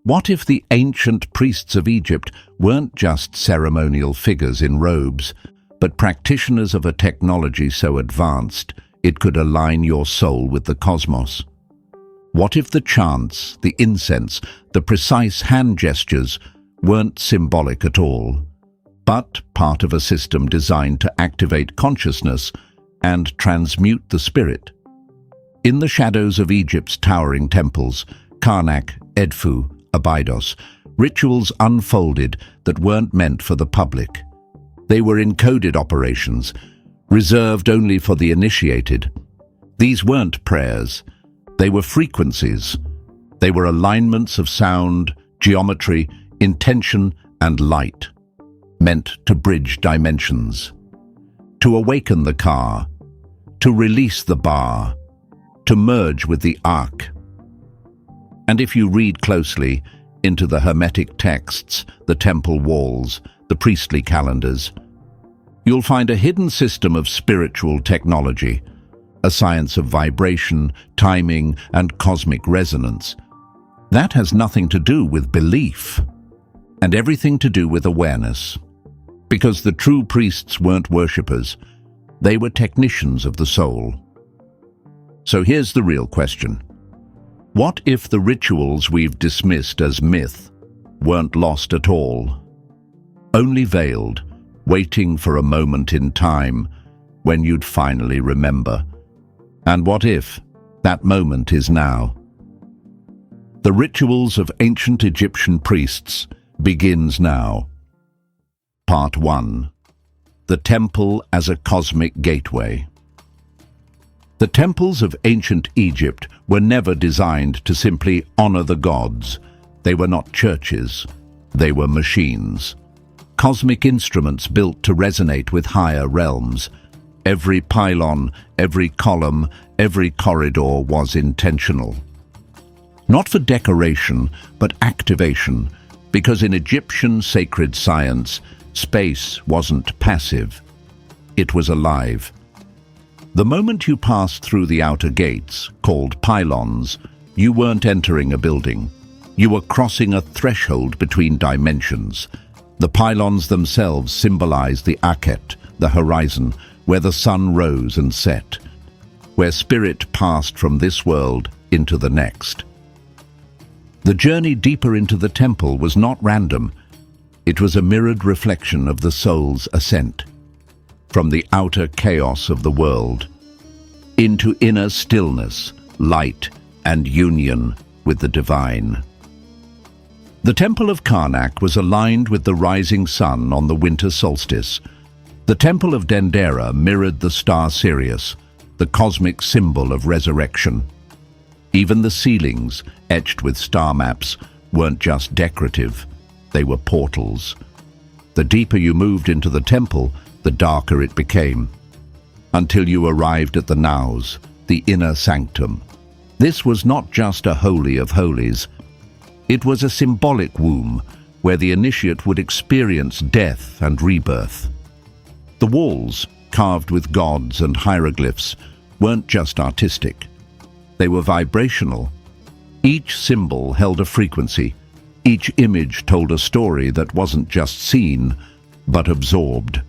What if the ancient priests of Egypt weren't just ceremonial figures in robes, but practitioners of a technology so advanced it could align your soul with the cosmos? What if the chants, the incense, the precise hand gestures weren't symbolic at all, but part of a system designed to activate consciousness and transmute the spirit? In the shadows of Egypt's towering temples, Karnak, Edfu, Abydos, rituals unfolded that weren't meant for the public. They were encoded operations, reserved only for the initiated. These weren't prayers. They were frequencies. They were alignments of sound, geometry, intention, and light, meant to bridge dimensions, to awaken the car, to release the bar, to merge with the arc. And if you read closely into the Hermetic texts, the temple walls, the priestly calendars, you'll find a hidden system of spiritual technology, a science of vibration, timing, and cosmic resonance. That has nothing to do with belief, and everything to do with awareness. Because the true priests weren't worshippers, they were technicians of the soul. So here's the real question. What if the rituals we've dismissed as myth weren't lost at all? Only veiled, waiting for a moment in time when you'd finally remember. And what if that moment is now? The rituals of ancient Egyptian priests begins now. Part 1. The Temple as a Cosmic Gateway. The temples of ancient Egypt were never designed to simply honor the gods. They were not churches. They were machines. Cosmic instruments built to resonate with higher realms. Every pylon, every column, every corridor was intentional. Not for decoration, but activation, because in Egyptian sacred science, space wasn't passive. It was alive. The moment you passed through the outer gates, called pylons, you weren't entering a building. You were crossing a threshold between dimensions. The pylons themselves symbolized the Akhet, the horizon, where the sun rose and set, where spirit passed from this world into the next. The journey deeper into the temple was not random. It was a mirrored reflection of the soul's ascent, from the outer chaos of the world into inner stillness, light, and union with the divine. The Temple of Karnak was aligned with the rising sun on the winter solstice. The Temple of Dendera mirrored the star Sirius, the cosmic symbol of resurrection. Even the ceilings, etched with star maps, weren't just decorative. They were portals. The deeper you moved into the temple, the darker it became, until you arrived at the naos, the inner sanctum. This was not just a holy of holies. It was a symbolic womb where the initiate would experience death and rebirth. The walls, carved with gods and hieroglyphs, weren't just artistic. They were vibrational. Each symbol held a frequency. Each image told a story that wasn't just seen, but absorbed.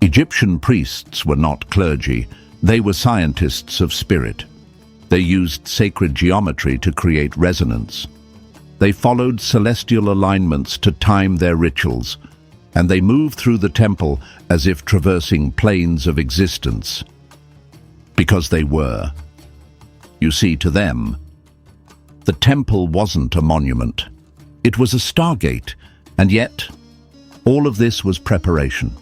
Egyptian priests were not clergy. They were scientists of spirit. They used sacred geometry to create resonance. They followed celestial alignments to time their rituals, and they moved through the temple as if traversing planes of existence. Because they were. You see, to them, the temple wasn't a monument. It was a stargate, and yet, all of this was preparation.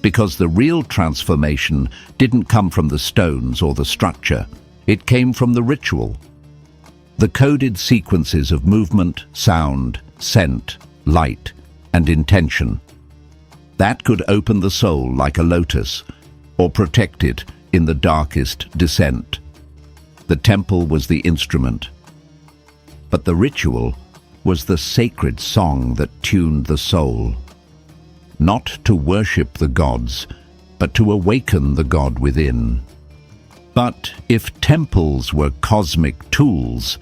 Because the real transformation didn't come from the stones or the structure. It came from the ritual. The coded sequences of movement, sound, scent, light, and intention. That could open the soul like a lotus, or protect it in the darkest descent. The temple was the instrument, but the ritual was the sacred song that tuned the soul. Not to worship the gods, but to awaken the God within. But if temples were cosmic tools,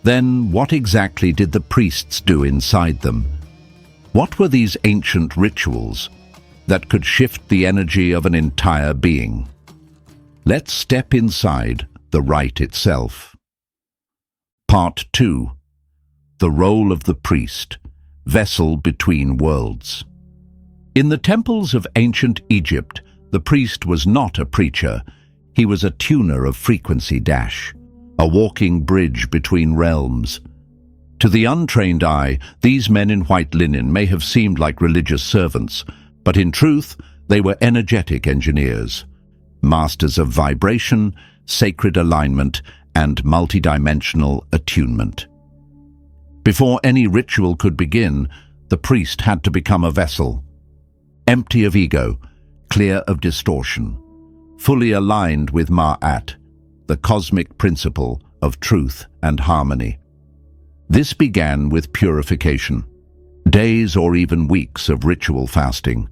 Then what exactly did the priests do inside them? What were these ancient rituals that could shift the energy of an entire being? Let's step inside the rite itself. Part 2. The role of the priest, vessel between worlds. In the temples of ancient Egypt, the priest was not a preacher. He was a tuner of frequency dash, a walking bridge between realms. To the untrained eye, these men in white linen may have seemed like religious servants, but in truth, they were energetic engineers, masters of vibration, sacred alignment, and multidimensional attunement. Before any ritual could begin, the priest had to become a vessel, empty of ego, clear of distortion, fully aligned with Ma'at, the cosmic principle of truth and harmony. This began with purification, days or even weeks of ritual fasting,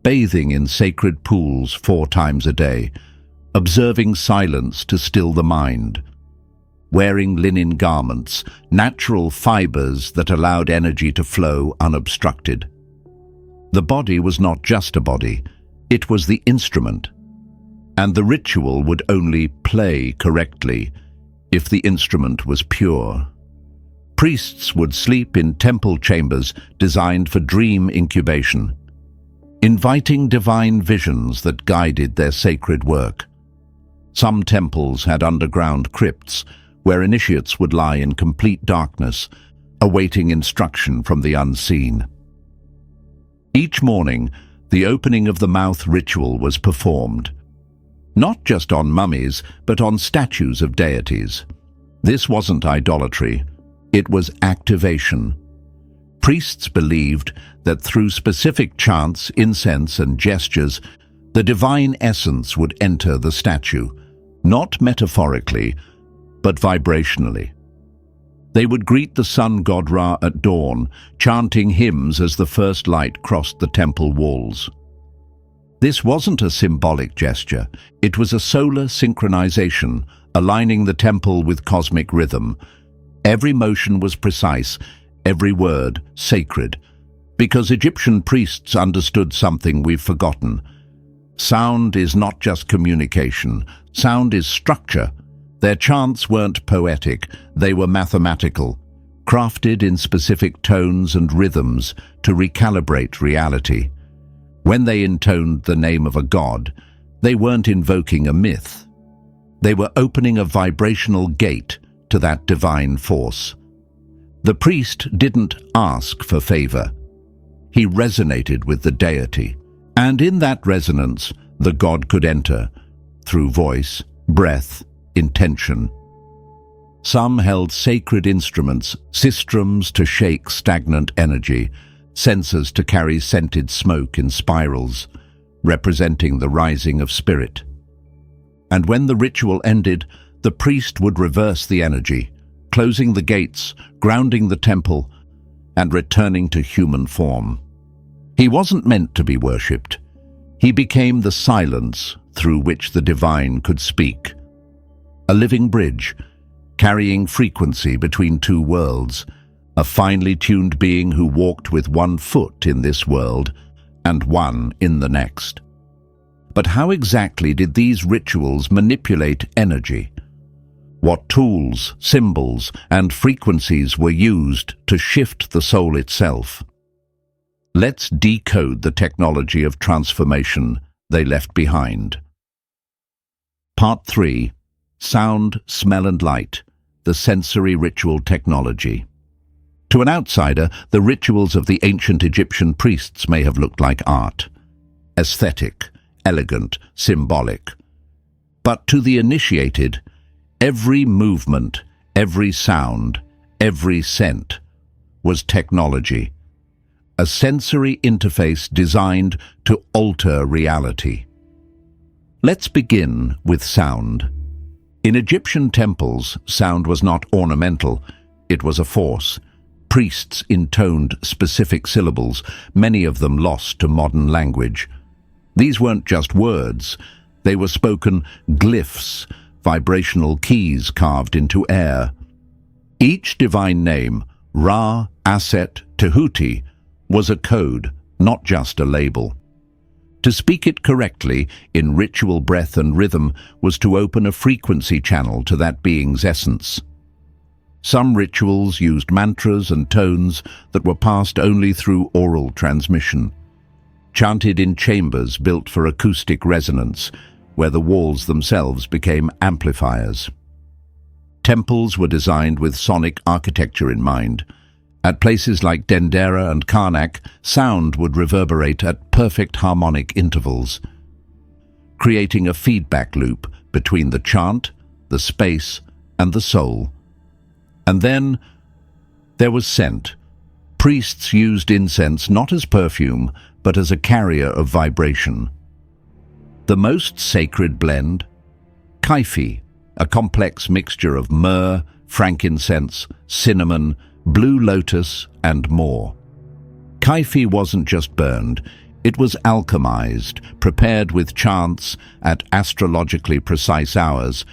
bathing in sacred pools 4 times a day, observing silence to still the mind, wearing linen garments, natural fibers that allowed energy to flow unobstructed. The body was not just a body, it was the instrument, and the ritual would only play correctly if the instrument was pure. Priests would sleep in temple chambers designed for dream incubation, inviting divine visions that guided their sacred work. Some temples had underground crypts where initiates would lie in complete darkness, awaiting instruction from the unseen. Each morning, the opening of the mouth ritual was performed, not just on mummies, but on statues of deities. This wasn't idolatry, it was activation. Priests believed that through specific chants, incense, and gestures, the divine essence would enter the statue, not metaphorically, but vibrationally. They would greet the sun god Ra at dawn, chanting hymns as the first light crossed the temple walls. This wasn't a symbolic gesture, it was a solar synchronization, aligning the temple with cosmic rhythm. Every motion was precise, every word sacred, because Egyptian priests understood something we've forgotten. Sound is not just communication, sound is structure. Their chants weren't poetic, they were mathematical, crafted in specific tones and rhythms to recalibrate reality. When they intoned the name of a god, they weren't invoking a myth. They were opening a vibrational gate to that divine force. The priest didn't ask for favor. He resonated with the deity, and in that resonance, the god could enter through voice, breath, intention. Some held sacred instruments, sistrums to shake stagnant energy, censers to carry scented smoke in spirals, representing the rising of spirit. And when the ritual ended, the priest would reverse the energy, closing the gates, grounding the temple, and returning to human form. He wasn't meant to be worshipped. He became the silence through which the divine could speak. A living bridge, carrying frequency between 2 worlds, a finely tuned being who walked with 1 foot in this world and 1 in the next. But how exactly did these rituals manipulate energy? What tools, symbols, and frequencies were used to shift the soul itself? Let's decode the technology of transformation they left behind. Part 3. Sound, Smell and Light, the sensory ritual technology. To an outsider, the rituals of the ancient Egyptian priests may have looked like art. Aesthetic, elegant, symbolic. But to the initiated, every movement, every sound, every scent was technology. A sensory interface designed to alter reality. Let's begin with sound. In Egyptian temples, sound was not ornamental, it was a force. Priests intoned specific syllables, many of them lost to modern language. These weren't just words, they were spoken glyphs, vibrational keys carved into air. Each divine name, Ra, Aset, Tehuti, was a code, not just a label. To speak it correctly, in ritual breath and rhythm, was to open a frequency channel to that being's essence. Some rituals used mantras and tones that were passed only through oral transmission, chanted in chambers built for acoustic resonance, where the walls themselves became amplifiers. Temples were designed with sonic architecture in mind. At places like Dendera and Karnak, sound would reverberate at perfect harmonic intervals, creating a feedback loop between the chant, the space, and the soul. And then there was scent. Priests used incense not as perfume, but as a carrier of vibration. The most sacred blend? Kaifi, a complex mixture of myrrh, frankincense, cinnamon, blue lotus, and more. Kaifi wasn't just burned, it was alchemized, prepared with chants at astrologically precise hours,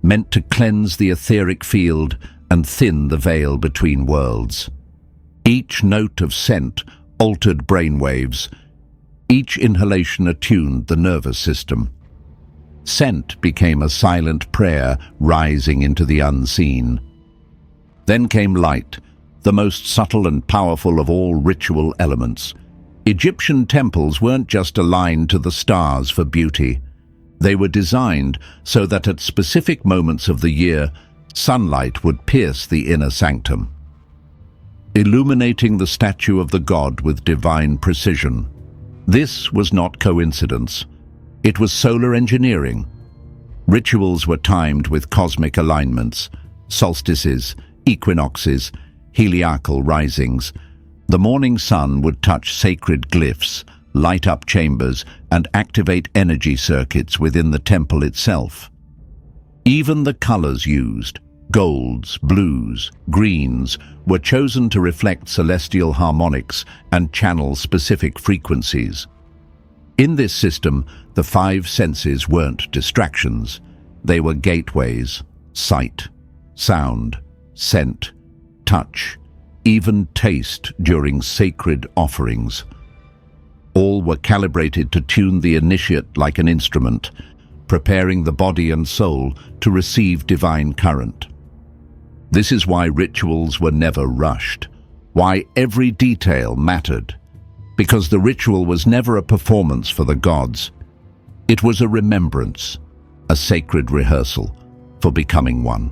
meant to cleanse the etheric field and thin the veil between worlds. Each note of scent altered brainwaves. Each inhalation attuned the nervous system. Scent became a silent prayer rising into the unseen. Then came light, the most subtle and powerful of all ritual elements. Egyptian temples weren't just aligned to the stars for beauty. They were designed so that at specific moments of the year, sunlight would pierce the inner sanctum, illuminating the statue of the god with divine precision. This was not coincidence. It was solar engineering. Rituals were timed with cosmic alignments, solstices, equinoxes, heliacal risings. The morning sun would touch sacred glyphs, light up chambers, and activate energy circuits within the temple itself. Even the colors used, golds, blues, greens, were chosen to reflect celestial harmonics and channel specific frequencies. In this system, the five senses weren't distractions. They were gateways: sight, sound, scent, touch, even taste during sacred offerings. All were calibrated to tune the initiate like an instrument, preparing the body and soul to receive divine current. This is why rituals were never rushed, why every detail mattered, because the ritual was never a performance for the gods. It was a remembrance, a sacred rehearsal for becoming one.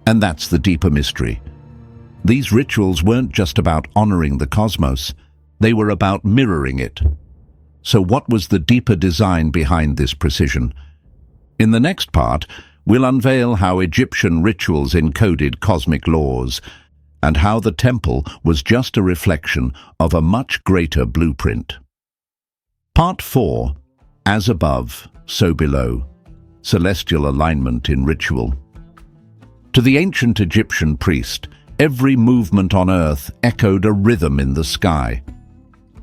And that's the deeper mystery. These rituals weren't just about honoring the cosmos, they were about mirroring it. So what was the deeper design behind this precision? In the next part, we'll unveil how Egyptian rituals encoded cosmic laws, and how the temple was just a reflection of a much greater blueprint. Part 4. As above, so below. Celestial alignment in ritual. To the ancient Egyptian priest, every movement on earth echoed a rhythm in the sky.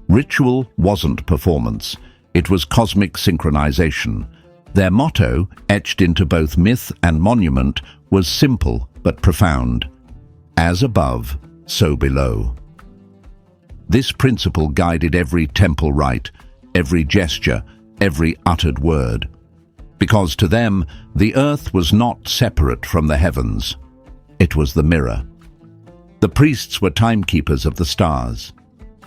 Ritual wasn't performance, it was cosmic synchronization. Their motto, etched into both myth and monument, was simple but profound: as above, so below. This principle guided every temple rite, every gesture, every uttered word. Because to them, the earth was not separate from the heavens. It was the mirror. The priests were timekeepers of the stars.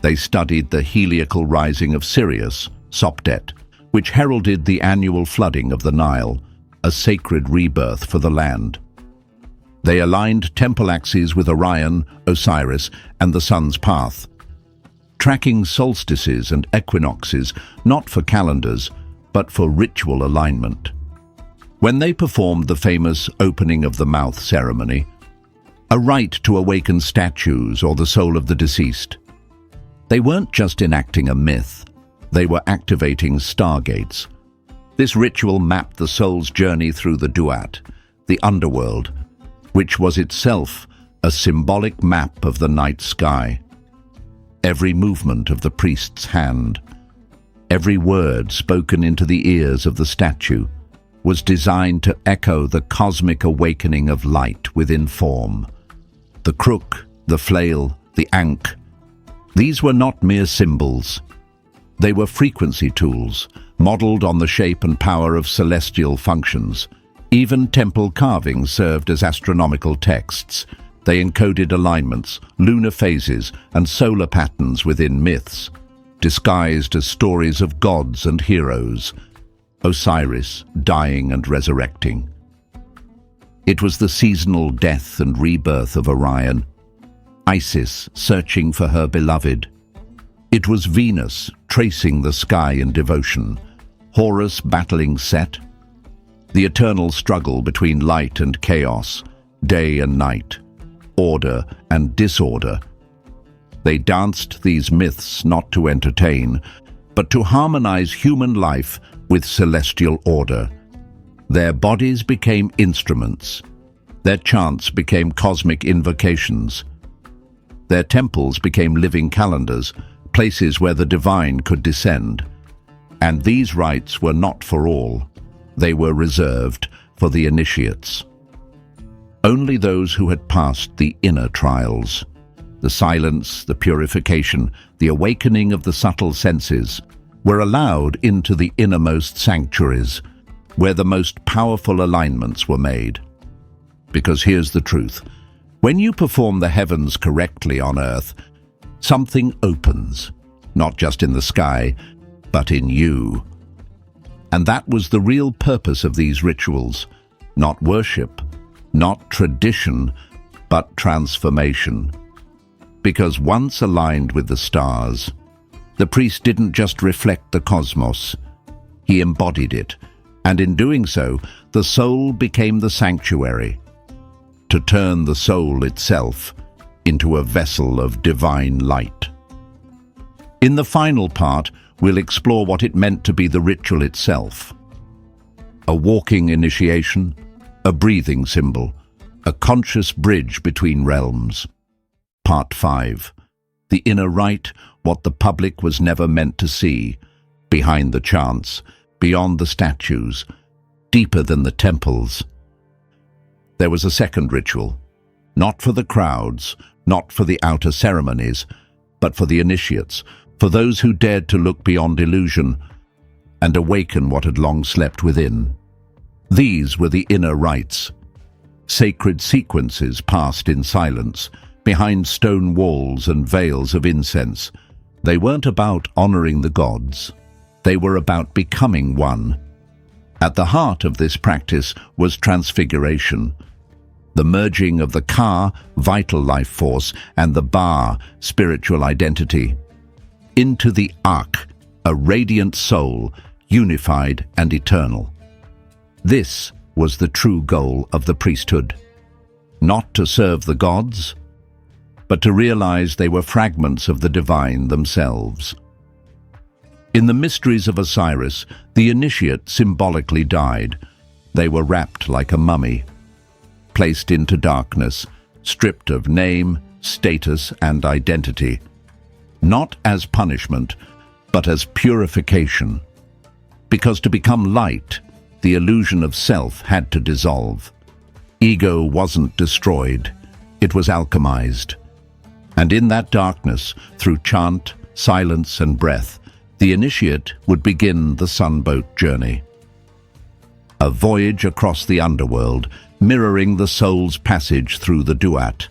They studied the heliacal rising of Sirius, Sopdet, which heralded the annual flooding of the Nile, a sacred rebirth for the land. They aligned temple axes with Orion, Osiris, and the sun's path, tracking solstices and equinoxes not for calendars, but for ritual alignment. When they performed the famous opening of the mouth ceremony, a rite to awaken statues or the soul of the deceased, they weren't just enacting a myth, they were activating stargates. This ritual mapped the soul's journey through the Duat, the underworld, which was itself a symbolic map of the night sky. Every movement of the priest's hand, every word spoken into the ears of the statue, was designed to echo the cosmic awakening of light within form, the crook, the flail, the ankh. These were not mere symbols. They were frequency tools, modeled on the shape and power of celestial functions. Even temple carvings served as astronomical texts. They encoded alignments, lunar phases, and solar patterns within myths, disguised as stories of gods and heroes. Osiris, dying and resurrecting. It was the seasonal death and rebirth of Orion. Isis, searching for her beloved. It was Venus, tracing the sky in devotion. Horus battling Set. The eternal struggle between light and chaos, day and night, order and disorder. They danced these myths not to entertain, but to harmonize human life with celestial order. Their bodies became instruments. Their chants became cosmic invocations. Their temples became living calendars, places where the divine could descend. And these rites were not for all. They were reserved for the initiates. Only those who had passed the inner trials, the silence, the purification, the awakening of the subtle senses, were allowed into the innermost sanctuaries, where the most powerful alignments were made. Because here's the truth. When you perform the heavens correctly on earth, something opens, not just in the sky, but in you. And that was the real purpose of these rituals. Not worship, not tradition, but transformation. Because once aligned with the stars, the priest didn't just reflect the cosmos, he embodied it, and in doing so, the soul became the sanctuary, to turn the soul itself into a vessel of divine light. In the final part, we'll explore what it meant to be the ritual itself. A walking initiation, a breathing symbol, a conscious bridge between realms. Part 5. The inner rite, what the public was never meant to see, behind the chants, beyond the statues, deeper than the temples. There was a second ritual, not for the crowds, not for the outer ceremonies, but for the initiates, for those who dared to look beyond illusion and awaken what had long slept within. These were the inner rites, sacred sequences passed in silence, behind stone walls and veils of incense. They weren't about honoring the gods. They were about becoming one. At the heart of this practice was transfiguration, the merging of the Ka, vital life force, and the Ba, spiritual identity, into the Akh, a radiant soul, unified and eternal. This was the true goal of the priesthood. Not to serve the gods, but to realize they were fragments of the divine themselves. In the mysteries of Osiris, the initiate symbolically died. They were wrapped like a mummy, placed into darkness, stripped of name, status, and identity. Not as punishment, but as purification. Because to become light, the illusion of self had to dissolve. Ego wasn't destroyed, it was alchemized. And in that darkness, through chant, silence, and breath, the initiate would begin the sunboat journey. A voyage across the underworld, mirroring the soul's passage through the duat.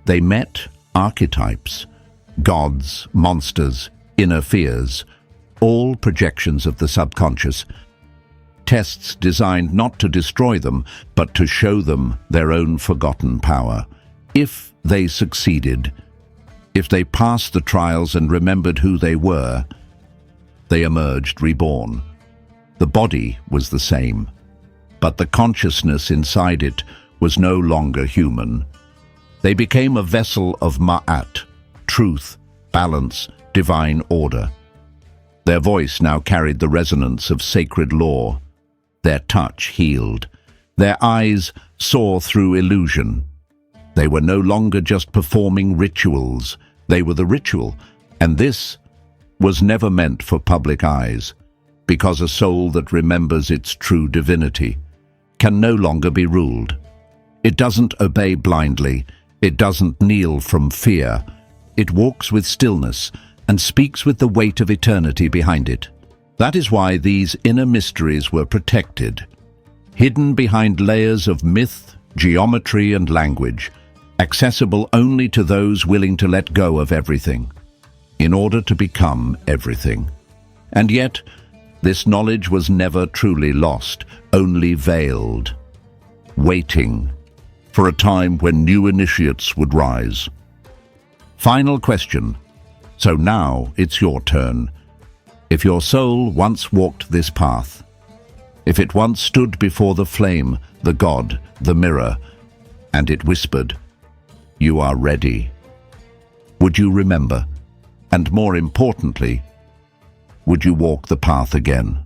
They met archetypes, gods, monsters, inner fears, all projections of the subconscious. Tests designed not to destroy them, but to show them their own forgotten power. If they succeeded, if they passed the trials and remembered who they were, they emerged reborn. The body was the same, but the consciousness inside it was no longer human. They became a vessel of Ma'at, truth, balance, divine order. Their voice now carried the resonance of sacred law. Their touch healed. Their eyes saw through illusion. They were no longer just performing rituals. They were the ritual, and this was never meant for public eyes, because a soul that remembers its true divinity can no longer be ruled. It doesn't obey blindly. It doesn't kneel from fear. It walks with stillness and speaks with the weight of eternity behind it. That is why these inner mysteries were protected, hidden behind layers of myth, geometry, and language, accessible only to those willing to let go of everything, in order to become everything. And yet, this knowledge was never truly lost, only veiled, waiting for a time when new initiates would rise. Final question. So now it's your turn. If your soul once walked this path, if it once stood before the flame, the god, the mirror, and it whispered, "You are ready," would you remember? And more importantly, would you walk the path again?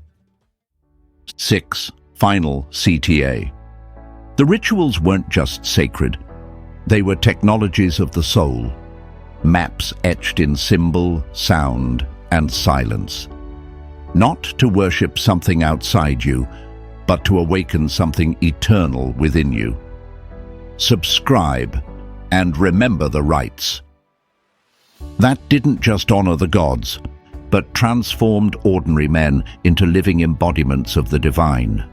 6. Final CTA. The rituals weren't just sacred. They were technologies of the soul, maps etched in symbol, sound, and silence. Not to worship something outside you, but to awaken something eternal within you. Subscribe and remember the rites. That didn't just honor the gods, but transformed ordinary men into living embodiments of the divine.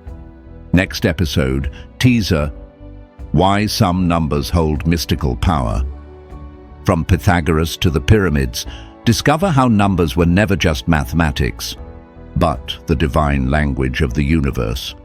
Next episode, teaser, why some numbers hold mystical power. From Pythagoras to the pyramids, discover how numbers were never just mathematics, but the divine language of the universe.